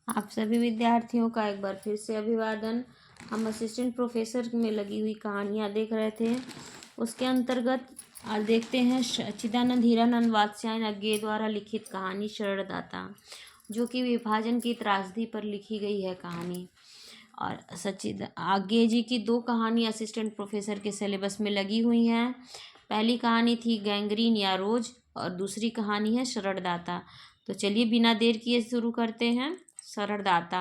आप सभी विद्यार्थियों का एक बार फिर से अभिवादन। हम असिस्टेंट प्रोफेसर में लगी हुई कहानियाँ देख रहे थे। उसके अंतर्गत आज देखते हैं सच्चिदानंद हीरानंद वात्स्यायन अज्ञे द्वारा लिखित कहानी शरणदाता, जो कि विभाजन की त्रासदी पर लिखी गई है कहानी। और आज्ञे जी की दो कहानी असिस्टेंट प्रोफेसर के सिलेबस में लगी हुई हैं। पहली कहानी थी गैंग्रीन या रोज और दूसरी कहानी है शरणदाता। तो चलिए बिना देर किए शुरू करते हैं। शरणदाता,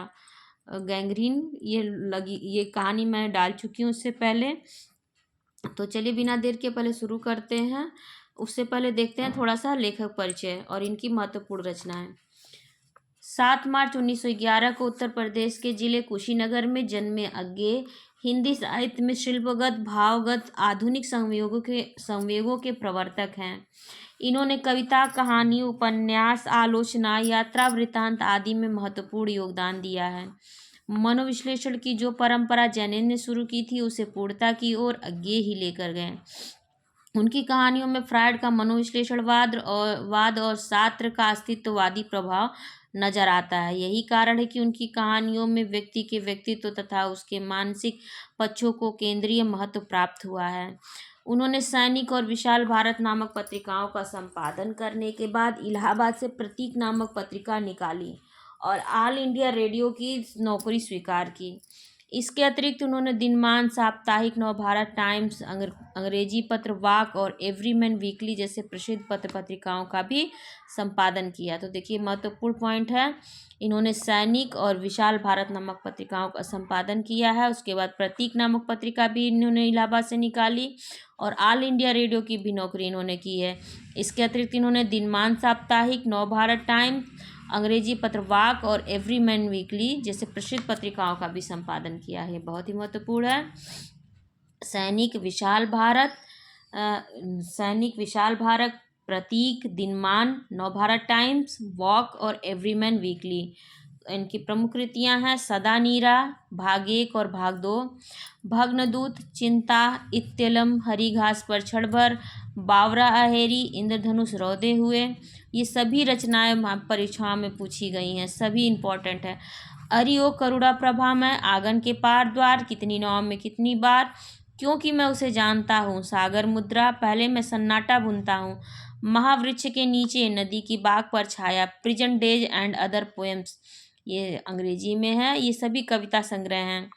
गैंग्रीन ये कहानी मैं डाल चुकी हूँ उससे पहले। तो चलिए बिना देर के पहले शुरू करते हैं। उससे पहले देखते हैं थोड़ा सा लेखक परिचय और इनकी महत्वपूर्ण रचनाएं। 7 मार्च 1911 को उत्तर प्रदेश के जिले कुशीनगर में जन्मे अज्ञे हिंदी साहित्य में शिल्पगत, भावगत, आधुनिक संवेगों के प्रवर्तक हैं। इन्होंने कविता, कहानी, उपन्यास, आलोचना, यात्रा वृत्तांत आदि में महत्वपूर्ण योगदान दिया है। मनोविश्लेषण की जो परंपरा जैनिन ने शुरू की थी, उसे पूर्णता की ओर अज्ञे ही लेकर गए। उनकी कहानियों में फ्रायड का मनोविश्लेषणवाद और सार्त्र का अस्तित्ववादी प्रभाव नजर आता है। यही कारण है कि उनकी कहानियों में व्यक्ति के व्यक्तित्व तथा उसके मानसिक पक्षों को केंद्रीय महत्व प्राप्त हुआ है। उन्होंने सैनिक और विशाल भारत नामक पत्रिकाओं का संपादन करने के बाद इलाहाबाद से प्रतीक नामक पत्रिका निकाली और ऑल इंडिया रेडियो की नौकरी स्वीकार की। इसके अतिरिक्त उन्होंने दिनमान, साप्ताहिक, नवभारत टाइम्स, अंग्रेजी पत्र वाक और एवरीमैन वीकली जैसे प्रसिद्ध पत्र पत्रिकाओं का भी संपादन किया। तो देखिए महत्वपूर्ण पॉइंट है, इन्होंने सैनिक और विशाल भारत नामक पत्रिकाओं का संपादन किया है। उसके बाद प्रतीक नामक पत्रिका भी इन्होंने इलाहाबाद से निकाली और ऑल इंडिया रेडियो की भी नौकरी इन्होंने की है। इसके अतिरिक्त इन्होंने दिनमान साप्ताहिक, नवभारत टाइम्स, अंग्रेजी पत्र वाक और एवरीमैन वीकली जैसे प्रसिद्ध पत्रिकाओं का भी संपादन किया है। बहुत ही महत्वपूर्ण है। सैनिक, विशाल भारत, प्रतीक, दिनमान, नवभारत टाइम्स, वॉक और एवरीमैन वीकली। इनकी प्रमुख कृतियां हैं सदा नीरा, भाग 1 और भाग 2, भग्नदूत, चिंता, इत्यलम, हरी घास पर क्षणभर, बावरा अहेरी, इंद्रधनुष रौदे हुए। ये सभी रचनाएं परीक्षाओं में पूछी गई हैं, सभी इम्पोर्टेंट है। अरियो करुणा प्रभा में, आंगन के पार द्वार, कितनी नाव में कितनी बार, क्योंकि मैं उसे जानता हूँ, सागर मुद्रा, पहले मैं सन्नाटा बुनता हूँ, महावृक्ष के नीचे, नदी की बाग पर छाया, prison days and other poems, ये अंग्रेजी में है। ये सभी कविता संग्रह हैं।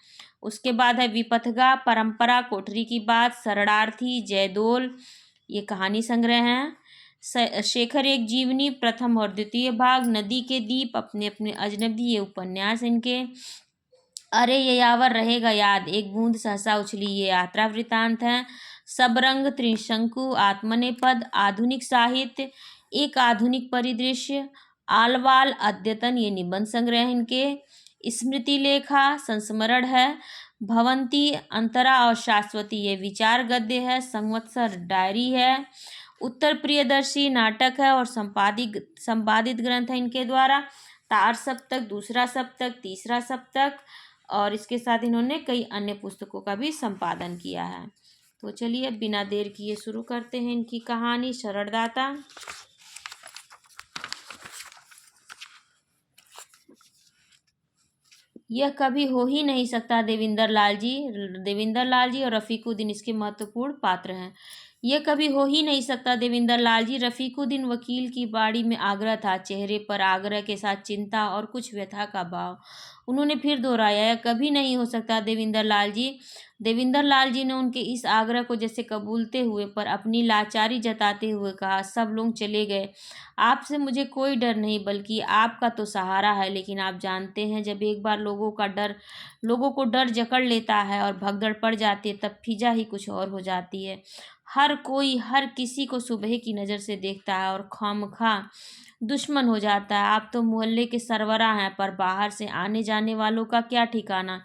उसके बाद है विपथगा, परंपरा, कोठरी की बात, शरणार्थी, जयदोल, ये कहानी संग्रह हैं। शेखर एक जीवनी, प्रथम और द्वितीय भाग, नदी के दीप, अपने अपने अजनबी, ये उपन्यास इनके। अरे ये यावर रहेगा याद, एक बूंद सहसा उछली, ये यात्रा वृतांत है। सबरंग, त्रिशंकु, आत्मनेपद, आधुनिक साहित्य, एक आधुनिक परिदृश्य, आलवाल, अद्यतन, ये निबंध संग्रह इनके। स्मृति लेखा, संस्मरण है। भवंती, अंतरा और शाश्वती, ये विचार गद्य है। संवत्सर, डायरी है। उत्तर प्रियदर्शी, नाटक है और संपादित ग्रंथ है इनके द्वारा। तार सप्तक, दूसरा सप्तक, तीसरा सप्तक, और इसके साथ इन्होंने कई अन्य पुस्तकों का भी संपादन किया है। तो चलिए अब बिना देर किए शुरू करते हैं इनकी कहानी शरणदाता। यह कभी हो ही नहीं सकता। देवेंद्र लाल जी और रफीकुद्दीन इसके महत्वपूर्ण पात्र हैं। यह कभी हो ही नहीं सकता। देवेंद्र लाल जी, रफीकुद्दीन वकील की बाड़ी में आग्रह था, चेहरे पर आग्रह के साथ चिंता और कुछ व्यथा का भाव। उन्होंने फिर दोहराया, यह कभी नहीं हो सकता देवेंद्र लाल जी ने उनके इस आग्रह को जैसे कबूलते हुए पर अपनी लाचारी जताते हुए कहा, सब लोग चले गए, आपसे मुझे कोई डर नहीं, बल्कि आपका तो सहारा है। लेकिन आप जानते हैं, जब एक बार लोगों को डर जकड़ लेता है और भगदड़ पड़ जाती है, तब फिजा ही कुछ और हो जाती है। हर कोई हर किसी को सुबह की नज़र से देखता है और खामखा दुश्मन हो जाता है। आप तो मोहल्ले के सरवरा हैं, पर बाहर से आने जाने वालों का क्या ठिकाना।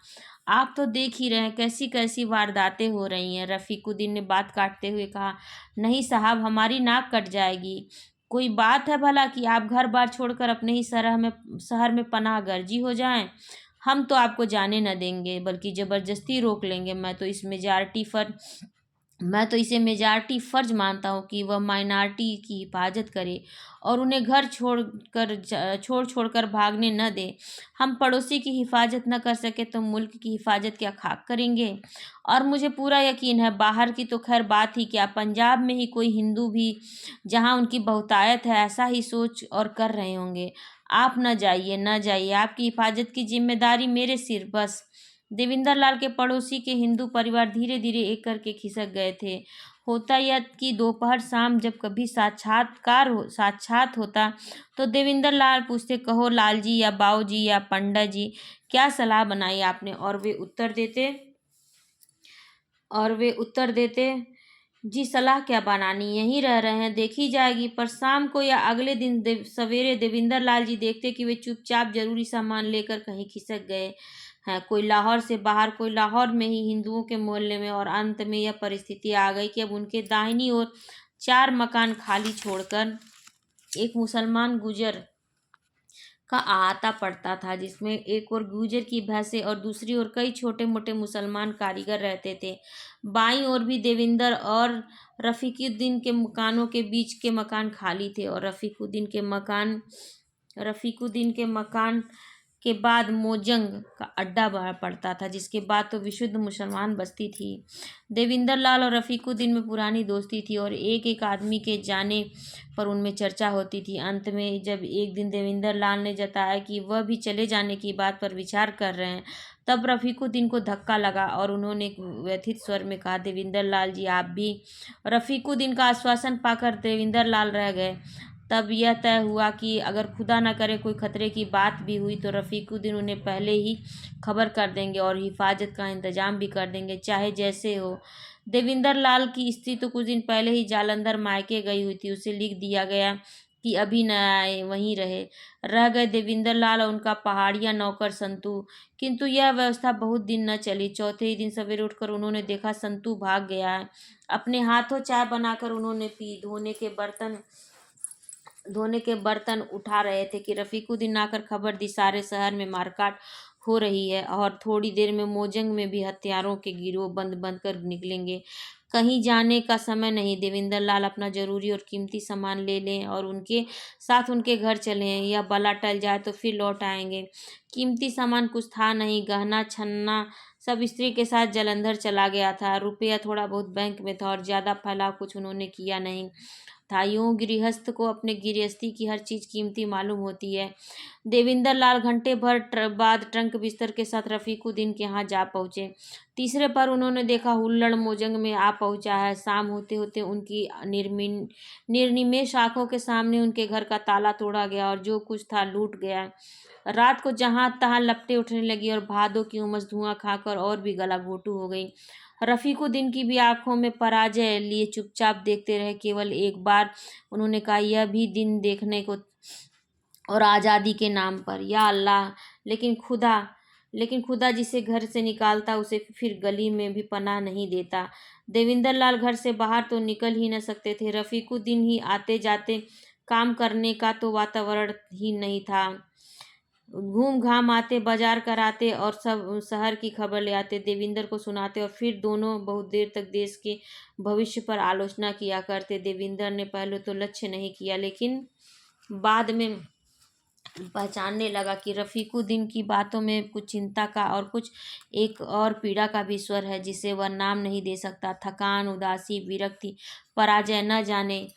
आप तो देख ही रहे हैं कैसी कैसी वारदातें हो रही हैं। रफीकुद्दीन ने बात काटते हुए कहा, नहीं साहब, हमारी नाक कट जाएगी। कोई बात है भला कि आप घर बार छोड़कर अपने ही शहर में पनाह गर्जी हो जाएं। हम तो आपको जाने न देंगे, बल्कि ज़बरदस्ती रोक लेंगे। मैं तो इस मेजॉरिटी पर मैं तो इसे मेजॉरिटी फ़र्ज मानता हूँ कि वह माइनॉरिटी की हिफाजत करे और उन्हें घर छोड़ कर भागने न दे। हम पड़ोसी की हिफाजत न कर सके तो मुल्क की हिफाजत क्या खाक करेंगे। और मुझे पूरा यकीन है, बाहर की तो खैर बात ही क्या, पंजाब में ही कोई हिंदू भी, जहाँ उनकी बहुतायत है, ऐसा ही सोच और कर रहे होंगे। आप न जाइए, न जाइए, आपकी हिफाजत की जिम्मेदारी मेरे सिर बस। देविंदर लाल के पड़ोसी के हिंदू परिवार धीरे धीरे एक करके खिसक गए थे। होता यह कि दोपहर शाम जब कभी साक्षात होता तो देविंदर लाल पूछते, कहो लाल जी या बाऊ जी या पंडा जी, क्या सलाह बनाई आपने। और वे उत्तर देते, जी सलाह क्या बनानी, यहीं रह रहे हैं, देखी जाएगी। पर शाम को या अगले दिन सवेरे देविंदर लाल जी देखते कि वे चुपचाप जरूरी सामान लेकर कहीं खिसक गए हैं, कोई लाहौर से बाहर, कोई लाहौर में ही हिंदुओं के मोहल्ले में। और अंत में यह परिस्थिति आ गई कि अब उनके दाहिनी ओर 4 मकान खाली छोड़कर एक मुसलमान गुजर का अहाता पड़ता था, जिसमें एक ओर गुजर की भैंसें और दूसरी ओर कई छोटे मोटे मुसलमान कारीगर रहते थे। बाईं ओर भी देविंदर और रफीकुद्दीन के मकानों के बीच के मकान खाली थे और रफीकुद्दीन के मकान के बाद मोजंग का अड्डा पड़ता था, जिसके बाद तो विशुद्ध मुसलमान बस्ती थी। देविंदर लाल और रफीकुद्दीन में पुरानी दोस्ती थी और एक एक आदमी के जाने पर उनमें चर्चा होती थी। अंत में जब एक दिन देविंदर लाल ने जताया कि वह भी चले जाने की बात पर विचार कर रहे हैं, तब रफीकुद्दीन को धक्का लगा और उन्होंने एक व्यथित स्वर में कहा, देविंदर लाल जी आप भी। रफीकुद्दीन का आश्वासन पाकर देविंदर लाल रह गए। तब यह तय हुआ कि अगर खुदा न करे कोई खतरे की बात भी हुई तो रफीकुद्दीन उन्हें पहले ही खबर कर देंगे और हिफाजत का इंतजाम भी कर देंगे, चाहे जैसे हो। देविंदर लाल की स्त्री तो कुछ दिन पहले ही जालंधर मायके गई हुई थी, उसे लिख दिया गया कि अभी न आए, वहीं रह गए देविंदर लाल और उनका पहाड़िया नौकर संतू। किंतु यह व्यवस्था बहुत दिन न चली। चौथे ही दिन सवेरे उठकर उन्होंने देखा संतू भाग गया है। अपने हाथों चाय बनाकर उन्होंने पी। धोने के बर्तन उठा रहे थे कि रफीकुद्दीन आकर खबर दी, सारे शहर में मारकाट हो रही है और थोड़ी देर में मोजंग में भी हथियारों के गिरोह बंद बंद कर निकलेंगे। कहीं जाने का समय नहीं। देविंदर लाल अपना जरूरी और कीमती सामान ले लें और उनके साथ उनके घर चलें। यह बला टल जाए तो फिर लौट आएंगे। कीमती सामान कुछ था नहीं। गहना छन्ना सब स्त्री के साथ जालंधर चला गया था। रुपया थोड़ा बहुत बैंक में था और ज्यादा फैलाव कुछ उन्होंने किया नहीं था। यूं गृहस्थ को अपने गृहस्थी की हर चीज कीमती मालूम होती है। देविंदर लाल घंटे भर बाद ट्रंक बिस्तर के साथ रफीकुद्दीन के यहाँ जा पहुंचे। तीसरे पर उन्होंने देखा हुल्लड़ मोजंग में आ पहुंचा है। शाम होते होते उनकी निर्निमेष आंखों के सामने उनके घर का ताला तोड़ा गया और जो कुछ था लूट गया। रात को जहां तहां लपटें उठने लगी और भादों की उमस धुआं खाकर और भी गला घोटू हो गई। रफीकुद्दीन की भी आंखों में पराजय लिए चुपचाप देखते रहे। केवल एक बार उन्होंने कहा, यह भी दिन देखने को, और आज़ादी के नाम पर, या अल्लाह। लेकिन खुदा जिसे घर से निकालता उसे फिर गली में भी पनाह नहीं देता। देविंदर लाल घर से बाहर तो निकल ही न सकते थे। रफीकुद्दीन ही आते जाते काम करने का तो वातावरण ही नहीं था। घूम घाम आते, बाजार कराते और सब शहर की खबर ले आते, देविंदर को सुनाते और फिर दोनों बहुत देर तक देश के भविष्य पर आलोचना किया करते। देविंदर ने पहले तो लक्ष्य नहीं किया, लेकिन बाद में पहचानने लगा कि रफीकुद्दीन की बातों में कुछ चिंता का और कुछ एक और पीड़ा का भी स्वर है, जिसे वह नाम नहीं दे सकता। थकान, उदासी, विरक्ति, पराजय, न जाने।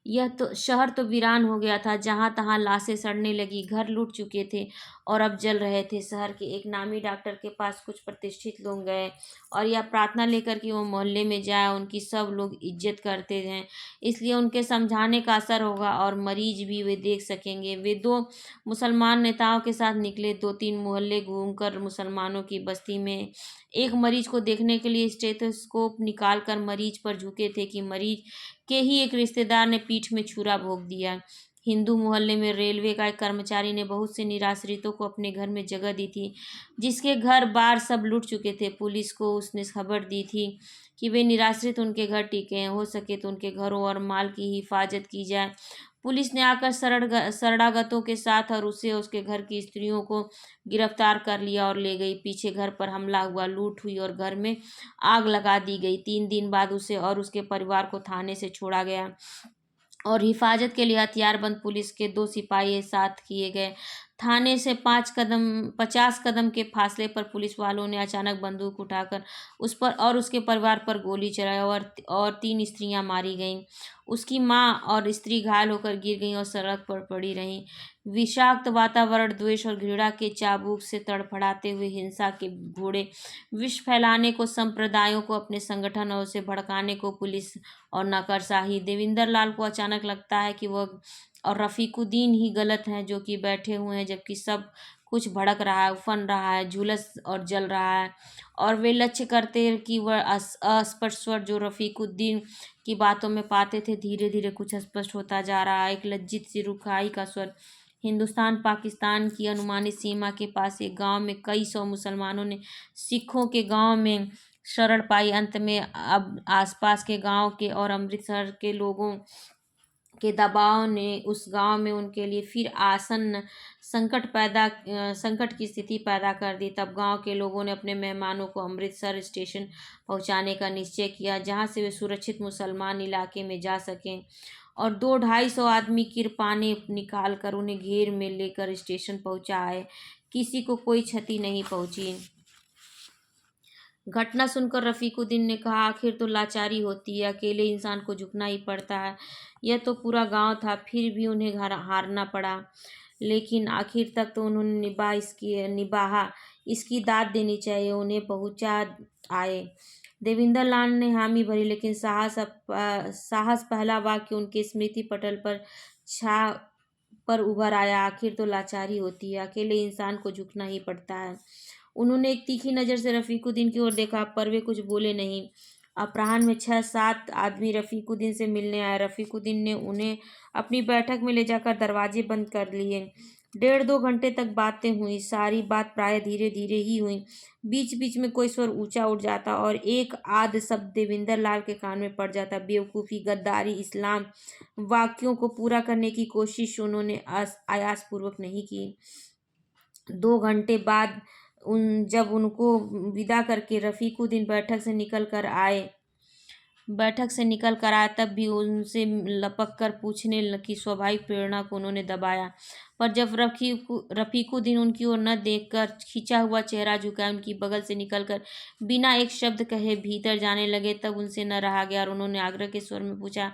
यह तो शहर तो वीरान हो गया था। जहां तहां लाशें सड़ने लगी, घर लूट चुके थे और अब जल रहे थे। शहर के एक नामी डॉक्टर के पास कुछ प्रतिष्ठित लोग गए और यह प्रार्थना लेकर कि वो मोहल्ले में जाए, उनकी सब लोग इज्जत करते हैं, इसलिए उनके समझाने का असर होगा और मरीज भी वे देख सकेंगे। वे 2 मुसलमान नेताओं के साथ निकले। 2-3 मोहल्ले घूमकर मुसलमानों की बस्ती में एक मरीज को देखने के लिए स्टेथोस्कोप निकाल कर मरीज पर झुके थे कि मरीज के ही एक रिश्तेदार ने पीठ में छुरा भोंक दिया। हिंदू मोहल्ले में रेलवे का एक कर्मचारी ने बहुत से निराश्रितों को अपने घर में जगह दी थी, जिसके घर बार सब लूट चुके थे। पुलिस को उसने खबर दी थी कि वे निराश्रित उनके घर टिके हैं, हो सके तो उनके घरों और माल की हिफाजत की जाए। पुलिस ने आकर शरणागतों के साथ और उसे उसके घर की स्त्रियों को गिरफ्तार कर लिया और ले गई। पीछे घर पर हमला हुआ, लूट हुई और घर में आग लगा दी गई। 3 दिन बाद उसे और उसके परिवार को थाने से छोड़ा गया और हिफाजत के लिए हथियारबंद पुलिस के 2 सिपाही साथ किए गए। थाने से 50 कदम के फासले पर पुलिस वालों ने अचानक बंदूक उठाकर उस पर और उसके परिवार पर गोली चलाई और 3 स्त्रियां मारी गईं। उसकी मां और स्त्री घायल होकर गिर गईं और सड़क पर पड़ी रहीं। विषाक्त वातावरण, द्वेष और घृणा के चाबुक से तड़फड़ाते हुए हिंसा के घोड़े विष फैलाने को, संप्रदायों को अपने संगठन और उसे भड़काने को पुलिस और नौकरशाही। देविंदर लाल को अचानक लगता है कि वह और रफीकुद्दीन ही गलत हैं, जो कि बैठे हुए हैं, जबकि सब कुछ भड़क रहा है, उफन रहा है, झुलस और जल रहा है। और वे लक्ष्य करते हैं कि वह अस्पष्ट स्वर जो रफीकुद्दीन की बातों में पाते थे, धीरे धीरे कुछ स्पष्ट होता जा रहा है। एक लज्जित सी रुखाई का स्वर। हिंदुस्तान पाकिस्तान की अनुमानित सीमा के पास एक गांव में कई सौ मुसलमानों ने सिखों के गांव में शरण पाई। अंत में अब आसपास के गांव के और अमृतसर के लोगों के दबाव ने उस गांव में उनके लिए फिर आसन्न संकट की स्थिति पैदा कर दी। तब गांव के लोगों ने अपने मेहमानों को अमृतसर स्टेशन पहुंचाने का निश्चय किया, जहां से वे सुरक्षित मुसलमान इलाके में जा सकें। और 200-250 आदमी किरपाने निकाल कर उन्हें घेर में लेकर स्टेशन पहुंचाए। किसी को कोई क्षति नहीं पहुंची। घटना सुनकर रफीकुद्दीन ने कहा, आखिर तो लाचारी होती है, अकेले इंसान को झुकना ही पड़ता है। यह तो पूरा गांव था, फिर भी उन्हें हारना पड़ा, लेकिन आखिर तक तो उन्होंने निभाहा। इसकी दाद देनी चाहिए, उन्हें पहुंचा आए। देविंदर लाल ने हामी भरी, लेकिन साहस पहला वाक्य उनके स्मृति पटल पर छा पर उभर आया। आखिर तो लाचारी होती है, अकेले इंसान को झुकना ही पड़ता है। उन्होंने एक तीखी नज़र से रफीकुद्दीन की ओर देखा, पर वे कुछ बोले नहीं। अपराह्न में 6-7 आदमी रफीकुद्दीन से मिलने आए। रफीकुद्दीन ने उन्हें अपनी बैठक में ले जाकर दरवाजे बंद कर लिए। 1.5-2 घंटे तक बातें हुई। सारी बात प्राय धीरे धीरे ही हुई। बीच बीच में कोई स्वर ऊंचा उठ जाता और एक आध शब्द देविंदर लाल के कान में पड़ जाता। बेवकूफ़ी, गद्दारी, इस्लाम। वाक्यों को पूरा करने की कोशिश उन्होंने आयासपूर्वक नहीं की। 2 घंटे बाद जब उनको विदा करके रफीकुद्दीन बैठक से निकल कर आया, तब भी उनसे लपक कर पूछने की स्वाभाविक प्रेरणा को उन्होंने दबाया। पर जब रफीकुद्दीन उनकी ओर न देखकर खिंचा हुआ चेहरा झुकाए उनकी बगल से निकलकर बिना एक शब्द कहे भीतर जाने लगे, तब उनसे न रहा गया और उन्होंने आग्रह के स्वर में पूछा,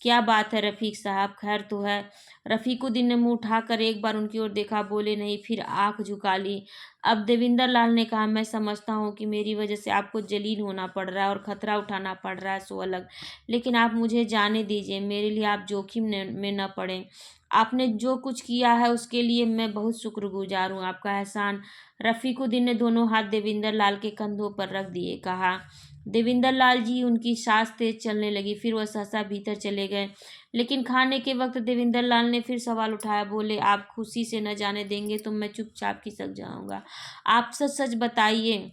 क्या बात है रफीक साहब, खैर तो है? रफीकुद्दीन ने मुंह उठाकर एक बार उनकी ओर देखा, बोले नहीं, फिर आंख झुका ली। अब देविंदर लाल ने कहा, मैं समझता हूँ कि मेरी वजह से आपको जलील होना पड़ रहा है और खतरा उठाना पड़ रहा है, सो अलग, लेकिन आप मुझे जाने दीजिए। मेरे लिए आप जोखिम में न पड़ें। आपने जो कुछ किया है उसके लिए मैं बहुत शुक्रगुजार हूँ। आपका एहसान। रफीकुद्दीन ने दोनों हाथ देविंदर लाल के कंधों पर रख दिए। कहा, देविंदर लाल जी। उनकी सांस तेज चलने लगी। फिर वह सहसा भीतर चले गए। लेकिन खाने के वक्त देविंदर लाल ने फिर सवाल उठाया। बोले, आप खुशी से न जाने देंगे तो मैं चुपचाप खिसक जाऊंगा। आप सच सच बताइए,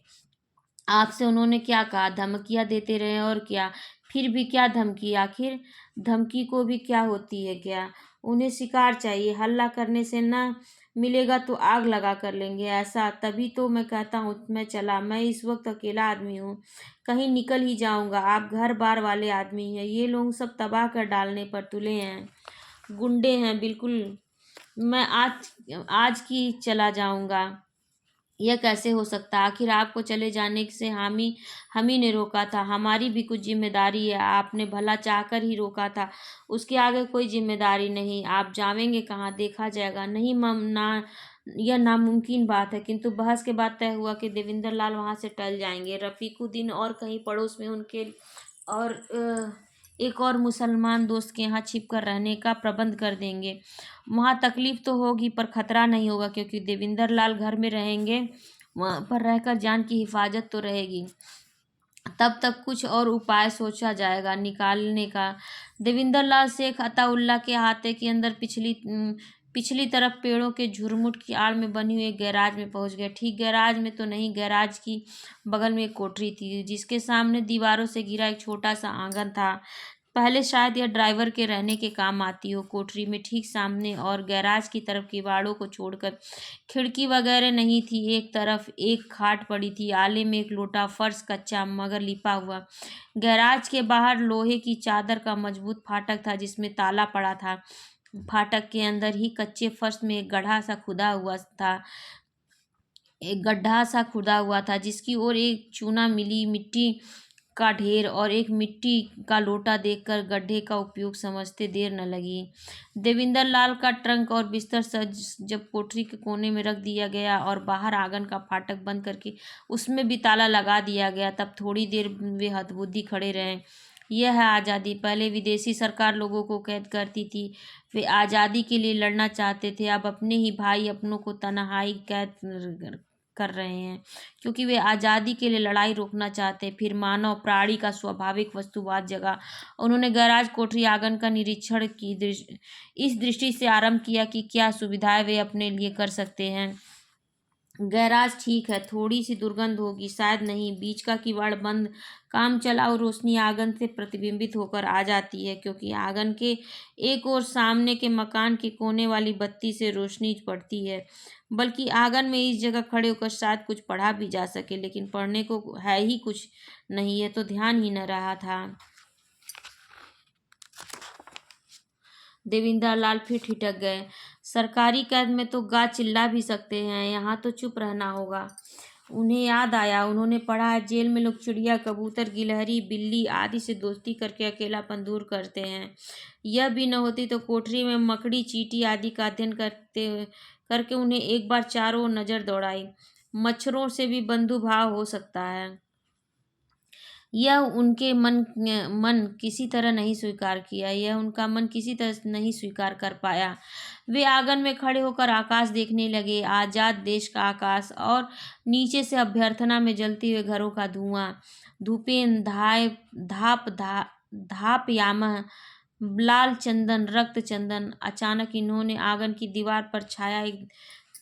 आपसे उन्होंने क्या कहा? धमकियां देते रहे और क्या? फिर भी क्या धमकी? आखिर धमकी को भी क्या होती है क्या? उन्हें शिकार चाहिए, हल्ला करने से न मिलेगा तो आग लगा कर लेंगे, ऐसा? तभी तो मैं कहता हूँ मैं इस वक्त अकेला आदमी हूँ, कहीं निकल ही जाऊंगा। आप घर बार वाले आदमी हैं, ये लोग सब तबाह कर डालने पर तुले हैं, गुंडे हैं बिल्कुल। मैं आज की चला जाऊंगा। यह कैसे हो सकता? आखिर आपको चले जाने से हम ही ने रोका था, हमारी भी कुछ जिम्मेदारी है। आपने भला चाहकर ही रोका था, उसके आगे कोई जिम्मेदारी नहीं। आप जावेंगे कहाँ? देखा जाएगा। नहीं यह नामुमकिन बात है। किंतु बहस के बाद तय हुआ कि देविंदर लाल वहाँ से टल जाएंगे। रफीकुद्दीन और कहीं पड़ोस में उनके और एक और मुसलमान दोस्त के यहाँ छिप कर रहने का प्रबंध कर देंगे। वहाँ तकलीफ तो होगी पर खतरा नहीं होगा, क्योंकि देविंदर लाल घर में रहेंगे। वहाँ पर रहकर जान की हिफाजत तो रहेगी। तब तक कुछ और उपाय सोचा जाएगा निकालने का। देविंदर लाल शेख अताउल्ला के अहाते के अंदर पिछली तरफ पेड़ों के झुरमुट की आड़ में बनी हुई एक गैराज में पहुंच गए। ठीक गैराज में तो नहीं, गैराज की बगल में एक कोठरी थी, जिसके सामने दीवारों से घिरा एक छोटा सा आंगन था। पहले शायद यह ड्राइवर के रहने के काम आती हो। कोठरी में ठीक सामने और गैराज की तरफ किवाड़ों को छोड़कर खिड़की वगैरह नहीं थी। एक तरफ एक खाट पड़ी थी, आले में एक लोटा, फर्श कच्चा मगर लिपा हुआ। गैराज के बाहर लोहे की चादर का मजबूत फाटक था जिसमें ताला पड़ा था। फाटक के अंदर ही कच्चे फर्श में एक गड्ढा सा खुदा हुआ था जिसकी ओर एक चूना मिली मिट्टी का ढेर और एक मिट्टी का लोटा देखकर गड्ढे का उपयोग समझते देर न लगी। देविंदर लाल का ट्रंक और बिस्तर सज जब कोठरी के कोने में रख दिया गया और बाहर आंगन का फाटक बंद करके उसमें भी ताला लगा दिया गया, तब थोड़ी देर वे हतबुद्धि खड़े रहे। यह है आज़ादी। पहले विदेशी सरकार लोगों को कैद करती थी, वे आज़ादी के लिए लड़ना चाहते थे। अब अपने ही भाई अपनों को तन्हाई कैद कर रहे हैं क्योंकि वे आज़ादी के लिए लड़ाई रोकना चाहते। फिर मानव प्राणी का स्वाभाविक वस्तुवाद जगा। उन्होंने गैराज कोठरी आंगन का निरीक्षण की इस दृष्टि से आरंभ किया कि क्या सुविधाएं वे अपने लिए कर सकते हैं। गैराज ठीक है, थोड़ी सी दुर्गंध होगी, शायद नहीं। बीच का किवाड़ बंद, काम चलाऊ रोशनी आंगन से प्रतिबिंबित होकर आ जाती है क्योंकि आंगन के एक ओर सामने के मकान के कोने वाली बत्ती से रोशनी पड़ती है। बल्कि आंगन में इस जगह खड़े होकर शायद कुछ पढ़ा भी जा सके, लेकिन पढ़ने को है ही कुछ नहीं है तो ध्यान ही न रहा था। देविंदर लाल फिर ठिठक गए। सरकारी कैद में तो गा चिल्ला भी सकते हैं, यहाँ तो चुप रहना होगा। उन्हें याद आया, उन्होंने पढ़ा है जेल में लोग चिड़िया, कबूतर, गिलहरी, बिल्ली आदि से दोस्ती करके अकेलापन दूर करते हैं। यह भी न होती तो कोठरी में मकड़ी, चींटी आदि का अध्ययन करके उन्हें एक बार चारों ओर नजर दौड़ाई। मच्छरों से भी बंधुभाव हो सकता है। यह उनके मन किसी तरह नहीं स्वीकार किया, यह उनका मन किसी तरह नहीं स्वीकार कर पाया। वे आंगन में खड़े होकर आकाश देखने लगे, आजाद देश का आकाश, और नीचे से अभ्यर्थना में जलते हुए घरों का धुआं। धूपें धापयामः लाल चंदन, रक्त चंदन। अचानक इन्होंने आंगन की दीवार पर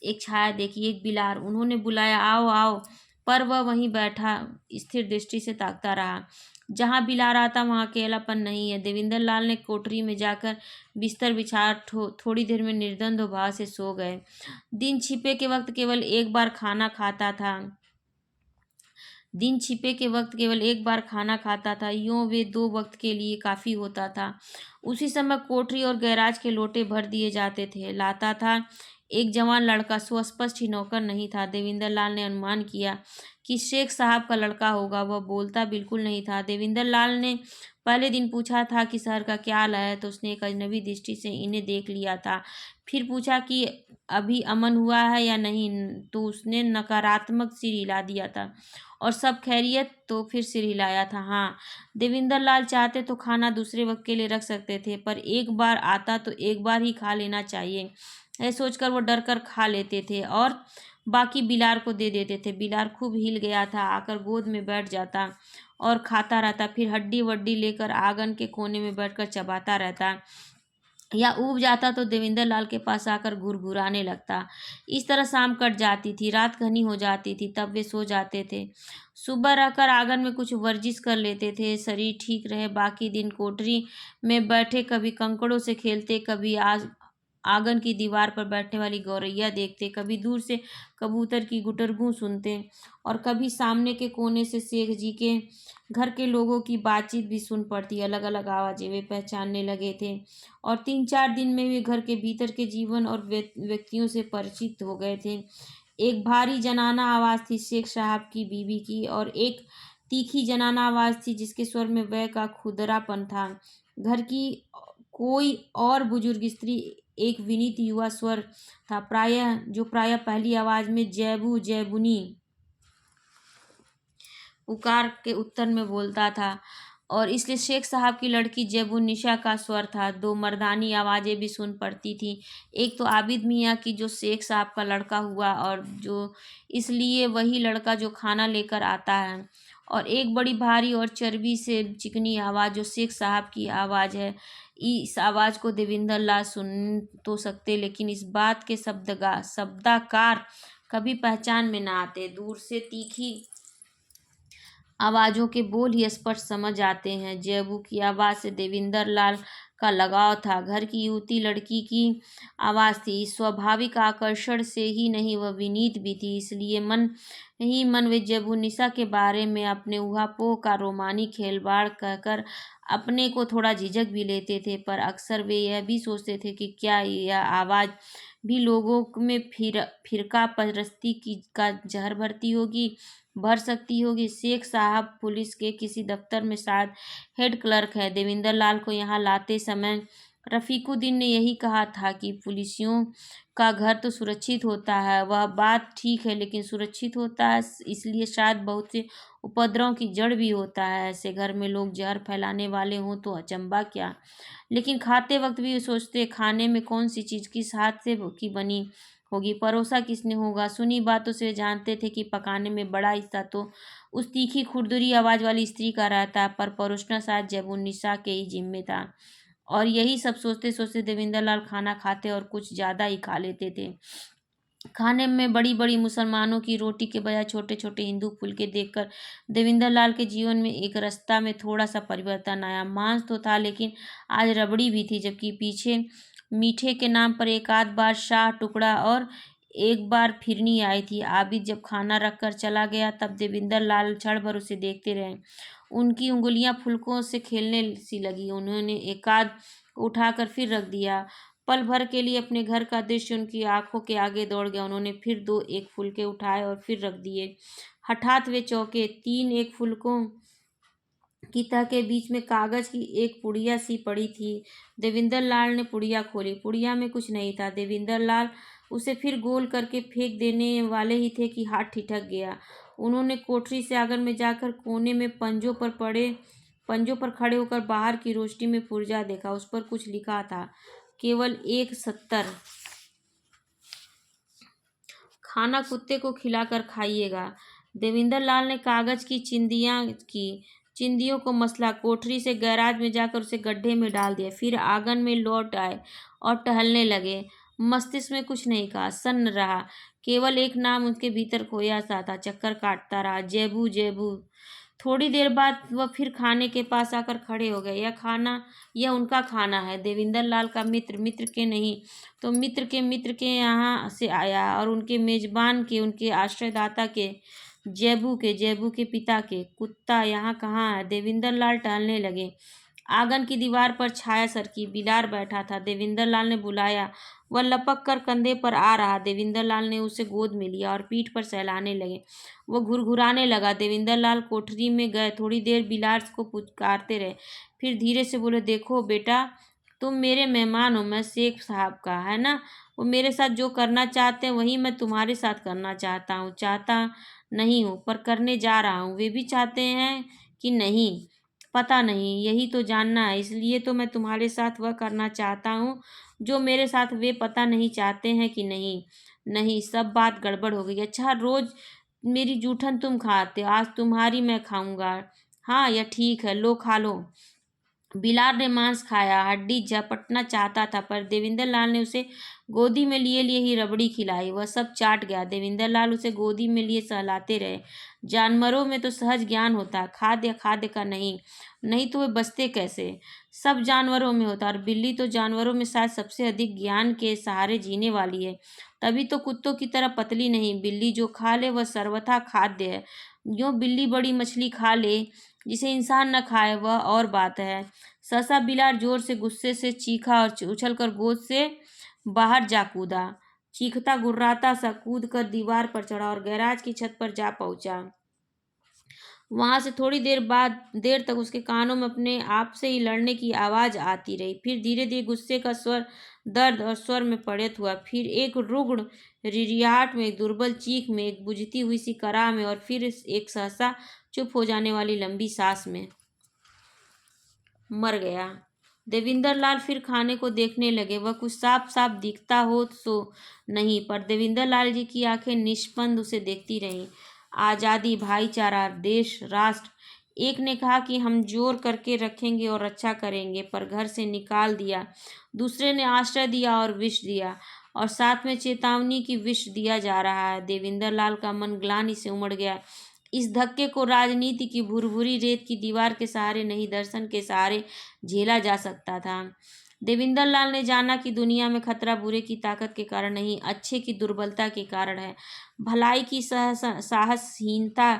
एक छाया देखी, एक बिलार। उन्होंने बुलाया, आओ आओ, पर वह वहीं बैठा स्थिर दृष्टि से ताकता रहा। जहाँ बिलार आता वहाँ अकेलापन नहीं है। देविंदर लाल ने कोठरी में जाकर बिस्तर बिछा थोड़ी देर में निर्द्वंद भाव से सो गए। दिन छिपे के वक्त केवल एक बार खाना खाता था, यूं वे 2 वक्त के लिए काफ़ी होता था। उसी समय कोठरी और गैराज के लोटे भर दिए जाते थे। लाता था एक जवान लड़का, सुस्पष्ट ही नौकर नहीं था। देविंदर लाल ने अनुमान किया कि शेख साहब का लड़का होगा। वह बोलता बिल्कुल नहीं था। देविंदर लाल ने पहले दिन पूछा था कि शहर का क्या हाल है तो उसने एक अजनबी दृष्टि से इन्हें देख लिया था। फिर पूछा कि अभी अमन हुआ है या नहीं, तो उसने नकारात्मक सिर हिला दिया था। और सब खैरियत, तो फिर सिर हिलाया था। हाँ, देविंदर लाल चाहते तो खाना दूसरे वक्त के लिए रख सकते थे, पर एक बार आता तो एक बार ही खा लेना चाहिए, यह सोचकर वो डर कर खा लेते थे और बाकी बिलार को दे देते थे। बिलार खूब हिल गया था, आकर गोद में बैठ जाता और खाता रहता, फिर हड्डी वड्डी लेकर आंगन के कोने में बैठकर चबाता रहता, या ऊब जाता तो देविंदर लाल के पास आकर घुरघुराने लगता। इस तरह शाम कट जाती थी, रात घनी हो जाती थी, तब वे सो जाते थे। सुबह रहकर आंगन में कुछ वर्जिश कर लेते थे, शरीर ठीक रहे। बाकी दिन कोठरी में बैठे कभी कंकड़ों से खेलते, कभी आंगन की दीवार पर बैठने वाली गौरैया देखते, कभी दूर से कबूतर की गुटरगू सुनते, और कभी सामने के कोने से शेख जी के घर के लोगों की बातचीत भी सुन पड़ती। अलग अलग आवाज़ें वे पहचानने लगे थे और 3-4 दिन में वे घर के भीतर के जीवन और व्यक्तियों से परिचित हो गए थे। एक भारी जनाना आवाज़ थी शेख साहब की बीवी की, और एक तीखी जनाना आवाज़ थी जिसके स्वर में वह का खुदरापन था। घर की कोई और बुजुर्ग स्त्री एक विनीत युवा स्वर था, प्रायः पहली आवाज़ में जैबू जैबुनी पुकार के उत्तर में बोलता था, और इसलिए शेख साहब की लड़की जैबुन्निसा का स्वर था। 2 मर्दानी आवाज़ें भी सुन पड़ती थी। एक तो आबिद मियाँ की जो शेख साहब का लड़का हुआ, और जो इसलिए वही लड़का जो खाना लेकर आता है, और एक बड़ी भारी और चर्बी से चिकनी आवाज़ जो शेख साहब की आवाज़ है। इस आवाज़ को देविंदर लाल सुन तो सकते, लेकिन इस बात के शब्दाकार कभी पहचान में न आते। दूर से तीखी आवाज़ों के बोल ही स्पष्ट समझ आते हैं। जेबू की आवाज़ से देविंदर लाल का लगाव था। घर की युवती लड़की की आवाज़ थी। इस स्वाभाविक आकर्षण से ही नहीं, वह विनीत भी थी। इसलिए मन ही मन वे जेबू निशा के बारे में अपने ऊहापोह का रोमानी खेलवाड़ कहकर अपने को थोड़ा झिझक भी लेते थे। पर अक्सर वे यह भी सोचते थे कि क्या यह आवाज़ भी लोगों में फिरका परस्ती की का जहर भर सकती होगी। शेख साहब पुलिस के किसी दफ्तर में शायद हेड क्लर्क है। देविंदर लाल को यहाँ लाते समय रफीकुद्दीन ने यही कहा था कि पुलिसियों का घर तो सुरक्षित होता है। वह बात ठीक है, लेकिन सुरक्षित होता है इसलिए शायद बहुत से उपद्रव की जड़ भी होता है। ऐसे घर में लोग जहर फैलाने वाले हों तो अचंभा क्या। लेकिन खाते वक्त भी सोचते, खाने में कौन सी चीज़ किस हाथ से की बनी होगी, परोसा किसने होगा। सुनी बातों से जानते थे कि पकाने में बड़ा हिस्सा तो उस तीखी खुरदुरी आवाज़ वाली स्त्री का रहता, पर परोसना शायद जेबुन्निसा के ही जिम्मे था। और यही सब सोचते सोचते देविंदर लाल खाना खाते और कुछ ज़्यादा ही खा लेते थे। खाने में बड़ी बड़ी मुसलमानों की रोटी के बजाय छोटे छोटे हिंदू फुलके देखकर देविंदर लाल के जीवन में एक रास्ता में थोड़ा सा परिवर्तन आया। मांस तो था, लेकिन आज रबड़ी भी थी, जबकि पीछे मीठे के नाम पर एक आध बार शाह टुकड़ा और एक बार फिरनी आई थी। आबिद जब खाना रख कर चला गया तब देविंदर लाल क्षण भर उसे देखते रहे। उनकी उंगलियां फुलकों से खेलने सी लगी। उन्होंने एक आध उठाकर फिर रख दिया। पल भर के लिए अपने घर का दृश्य उनकी आंखों के आगे दौड़ गया। उन्होंने फिर दो एक फुलके उठाए और फिर रख दिए। हठात वे चौंके। तीन एक फुलकों की तह के बीच में कागज की एक पुड़िया सी पड़ी थी। देविंदर लाल ने पुड़िया खोली। पुड़िया में कुछ नहीं था। देविंदर लाल उसे फिर गोल करके फेंक देने वाले ही थे कि हाथ ठिठक गया। उन्होंने कोठरी से आंगन में जाकर कोने में पंजों पर खड़े होकर बाहर की रोशनी में पुर्जा देखा। उस पर कुछ लिखा था, केवल 1.70। खाना कुत्ते को खिलाकर खाइएगा। देविंदर लाल ने कागज की चिंदियों को मसला, कोठरी से गैराज में जाकर उसे गड्ढे में डाल दिया। फिर आंगन में लौट आए और टहलने लगे। मस्तिष्क में कुछ नहीं कहा, सन्न रहा। केवल एक नाम उसके भीतर खोया सा था, चक्कर काटता रहा, जेबू जेबू। थोड़ी देर बाद वह फिर खाने के पास आकर खड़े हो गए। यह उनका खाना है। देविंदर लाल का मित्र के नहीं तो मित्र के यहाँ से आया, और उनके मेजबान के, उनके आश्रयदाता के, जेबू के पिता के। कुत्ता यहाँ कहाँ है। देविंदर लाल टहलने लगे। आंगन की दीवार पर छाया सरकी बिलार बैठा था। देविंदर लाल ने बुलाया। वह लपक कर कंधे पर आ रहा। देविंदर लाल ने उसे गोद में लिया और पीठ पर सहलाने लगे। वह घुरघुराने लगा। देविंदर लाल कोठरी में गए। थोड़ी देर बिलार को पुकारते रहे, फिर धीरे से बोले, देखो बेटा, तुम मेरे मेहमान हो। मैं शेख साहब का, है ना, वो मेरे साथ जो करना चाहते हैं वही मैं तुम्हारे साथ करना चाहता नहीं हूँ, पर करने जा रहा हूँ। वे भी चाहते हैं कि नहीं, पता नहीं, यही तो जानना है। इसलिए तो मैं तुम्हारे साथ वह करना चाहता हूँ जो मेरे साथ वे पता नहीं चाहते हैं कि नहीं। नहीं, सब बात गड़बड़ हो गई। अच्छा, रोज मेरी जूठन तुम खाते, आज तुम्हारी मैं खाऊंगा। हाँ, यह ठीक है, लो खा लो। बिलार ने मांस खाया, हड्डी झपटना चाहता था, पर देविंदर लाल ने उसे गोदी में लिए लिए ही रबड़ी खिलाई। वह सब चाट गया। देविंदर लाल उसे गोदी में लिए सहलाते रहे। जानवरों में तो सहज ज्ञान होता है, खाद्य का नहीं। नहीं तो वे बचते कैसे। सब जानवरों में होता है, और बिल्ली तो जानवरों में शायद सबसे अधिक ज्ञान के सहारे जीने वाली है। तभी तो कुत्तों की तरह पतली नहीं। बिल्ली जो खा ले वह सर्वथा खाद्य है। जो बिल्ली बड़ी मछली खा ले जिसे इंसान न खाए, वह और बात है। सहसा बिलार जोर से गुस्से से चीखा और उछलकर गोद से बाहर जा कूदा। चीखता गुर्राता सा कूद कर दीवार पर चढ़ा और गैराज की छत पर जा पहुंचा। वहां से थोड़ी देर तक उसके कानों में अपने आप से ही लड़ने की आवाज आती रही। फिर धीरे धीरे गुस्से का स्वर दर्द और स्वर में परिणत हुआ। फिर एक रुग्ण रिरियाहट में, एक दुर्बल चीख में, एक बुझती हुई सी कराह में, और फिर एक सहसा चुप हो जाने वाली लंबी सांस में मर गया। देविंदर लाल फिर खाने को देखने लगे। वह कुछ साफ साफ दिखता हो सो नहीं, पर देविंदर लाल जी की आंखें निष्पंद उसे देखती रहीं। आज़ादी, भाईचारा, देश, राष्ट्र। एक ने कहा कि हम जोर करके रखेंगे और रक्षा करेंगे, पर घर से निकाल दिया। दूसरे ने आश्रय दिया और विष दिया, और साथ में चेतावनी की विष दिया जा रहा है। देविंदर लाल का मन ग्लानि से उमड़ गया। इस धक्के को राजनीति की भुरभुरी रेत की दीवार के सहारे नहीं, दर्शन के सहारे झेला जा सकता था। देविंदर लाल ने जाना कि दुनिया में खतरा बुरे की ताकत के कारण नहीं, अच्छे की दुर्बलता के कारण है। भलाई की साहसहीनता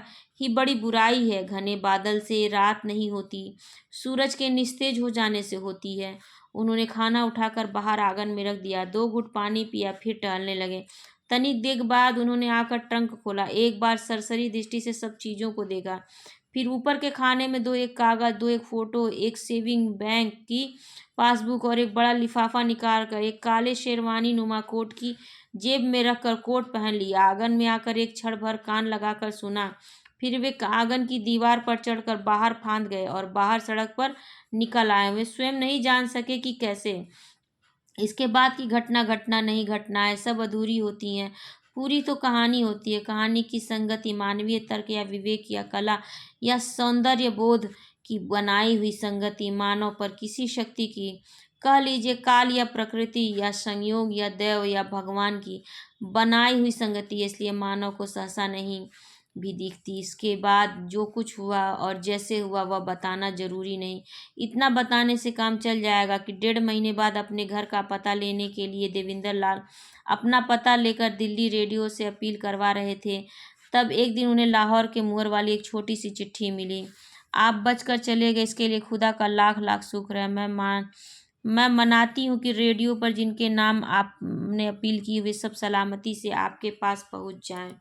ही बड़ी बुराई है। घने बादल से रात नहीं होती, सूरज के निस्तेज हो जाने से होती है। उन्होंने खाना उठाकर बाहर आंगन में रख दिया, 2 घूंट पानी पिया, फिर टहलने लगे। तनिक देर बाद उन्होंने आकर ट्रंक खोला, एक बार सरसरी दृष्टि से सब चीज़ों को देखा, फिर ऊपर के खाने में 2-1 कागज, 2-1 फोटो, एक सेविंग बैंक की पासबुक और एक बड़ा लिफाफा निकाल कर एक काले शेरवानी नुमा कोट की जेब में रखकर कोट पहन लिया। आंगन में आकर एक क्षण भर कान लगाकर सुना, फिर वे आंगन की दीवार पर चढ़कर बाहर फांद गए और बाहर सड़क पर निकल आए। वे स्वयं नहीं जान सके कि कैसे। इसके बाद की घटना घटना नहीं, घटनाएं सब अधूरी होती हैं, पूरी तो कहानी होती है। कहानी की संगति मानवीय तर्क या विवेक या कला या सौंदर्य बोध की बनाई हुई संगति, मानव पर किसी शक्ति की, कह लीजिए काल या प्रकृति या संयोग या देव या भगवान की बनाई हुई संगति है, इसलिए मानव को सहसा नहीं भी दिखती। इसके बाद जो कुछ हुआ और जैसे हुआ वह बताना जरूरी नहीं। इतना बताने से काम चल जाएगा कि 1.5 महीने बाद अपने घर का पता लेने के लिए देविंदर लाल अपना पता लेकर दिल्ली रेडियो से अपील करवा रहे थे, तब एक दिन उन्हें लाहौर के मुहर वाली एक छोटी सी चिट्ठी मिली। आप बचकर चले गए, इसके लिए खुदा का लाख लाख शुक्र है। मैं मनाती हूँ कि रेडियो पर जिनके नाम आपने अपील की वे सब सलामती से आपके पास पहुँच जाएं।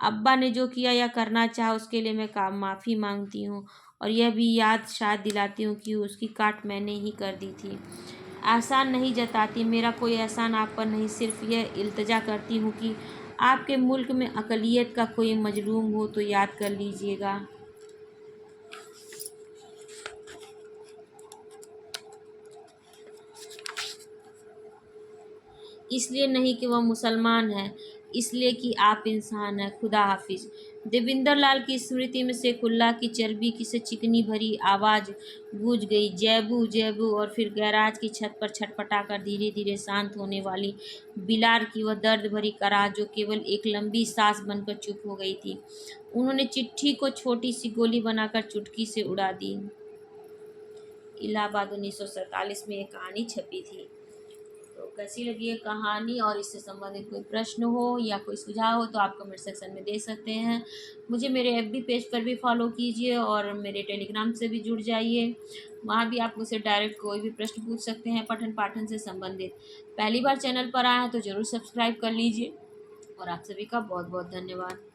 अब्बा ने जो किया या करना चाहा उसके लिए मैं माफ़ी मांगती हूँ, और यह भी याद शायद दिलाती हूँ कि उसकी काट मैंने ही कर दी थी। एहसान नहीं जताती, मेरा कोई एहसान आप पर नहीं, सिर्फ यह इल्तिजा करती हूँ कि आपके मुल्क में अक़लियत का कोई मजलूम हो तो याद कर लीजिएगा। इसलिए नहीं कि वह मुसलमान है, इसलिए कि आप इंसान हैं। खुदा हाफिज। देविंदर लाल की स्मृति में सैफुल्लाह की चर्बी की से चिकनी भरी आवाज़ गूंज गई, जैबू जैबू, और फिर गैराज की छत पर छटपटाकर धीरे धीरे शांत होने वाली बिलार की वह दर्द भरी कराह जो केवल एक लंबी सांस बनकर चुप हो गई थी। उन्होंने चिट्ठी को छोटी सी गोली बनाकर चुटकी से उड़ा दी। इलाहाबाद 1947 में एक कहानी छपी थी। तो कैसी लगी ये कहानी, और इससे संबंधित कोई प्रश्न हो या कोई सुझाव हो तो आप कमेंट सेक्शन में दे सकते हैं। मुझे मेरे एफबी पेज पर भी फॉलो कीजिए और मेरे टेलीग्राम से भी जुड़ जाइए, वहाँ भी आप मुझसे डायरेक्ट कोई भी प्रश्न पूछ सकते हैं पठन पाठन से संबंधित। पहली बार चैनल पर आए हैं तो ज़रूर सब्सक्राइब कर लीजिए, और आप सभी का बहुत बहुत धन्यवाद।